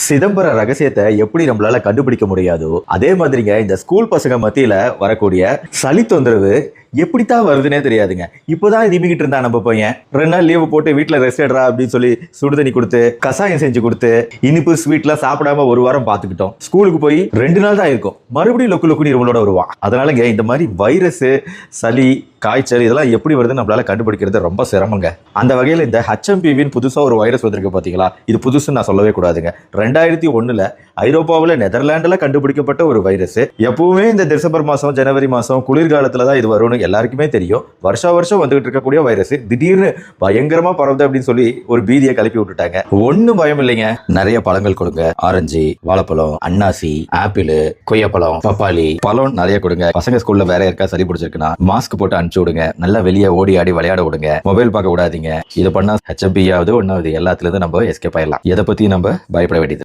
சிதம்பர ரகசியத்தை எப்படி நம்மளால கண்டுபிடிக்க முடியாதோ அதே மாதிரிங்க இந்த ஸ்கூல் பசங்க மத்தியில வரக்கூடிய சளி தொந்தரவு எப்படித்தான் வருதுன்னே தெரியாதுங்க. இப்போதான் இதுமிக்கிட்டு இருந்தா நம்ம பையன் 2 நாள் லீவு போட்டு வீட்டுல ரெஸ்ட் எடுறா அப்படின்னு சொல்லி சுடுதண்ணி கொடுத்து கசாயம் செஞ்சு கொடுத்து இனிப்பு ஸ்வீட்லாம் சாப்பிடாம ஒரு வாரம் பார்த்துக்கிட்டோம். ஸ்கூலுக்கு போய் 2 நாள் தான் இருக்கும், மறுபடியும் லொக்கு லொக்கு இருமலோட வருவான். அதனாலங்க இந்த மாதிரி வைரஸ், சளி, காய்ச்சல் இதெல்லாம் எப்படி வருதுன்னு நம்மளால கண்டுபிடிக்கிறது ரொம்ப சிரமங்க. அந்த வகையில் இந்த HMPVன்னு புதுசா ஒரு வைரஸ் வந்திருக்கு பாத்தீங்களா? இது புதுசுன்னு நான் சொல்லவே கூடாதுங்க. 2001 ஐரோப்பாவில் நெதர்லாண்டில் கண்டுபிடிக்கப்பட்ட ஒரு வைரஸ். எப்பவுமே இந்த டிசம்பர் மாசம், ஜனவரி மாசம் குளிர்காலத்துல தான் இது வரும்னு எல்லாருக்குமே தெரியும். வருஷம் வந்துகிட்டு இருக்கக்கூடிய வைரஸ் திடீர்னு பயங்கரமா பரவுது அப்படின்னு சொல்லி ஒரு பீதியை கிளப்பி விட்டுட்டாங்க. ஒன்னும் பயம் இல்லைங்க. நிறைய பழங்கள் கொடுங்க. ஆரஞ்சு, வாழைப்பழம், அன்னாசி, ஆப்பிள், கொய்யாப்பழம், பப்பாளி பழம் நிறைய கொடுங்க. பசங்க ஸ்கூல்ல வேற யாருக்கா சளி பிடிச்சிருக்குன்னா மாஸ்க் போட்டு அனுப்பிச்சு விடுங்க. நல்லா வெளியே ஓடி ஆடி விளையாட விடுங்க. மொபைல் பார்க்க விடாதீங்க. இதை பண்ணா HMP ஆகுது, ஒன்னாவது எல்லாத்துல இருந்து நம்ம எஸ்கேப் ஆயிடலாம். எதை பத்தி நம்ம பயப்பட வேண்டியது.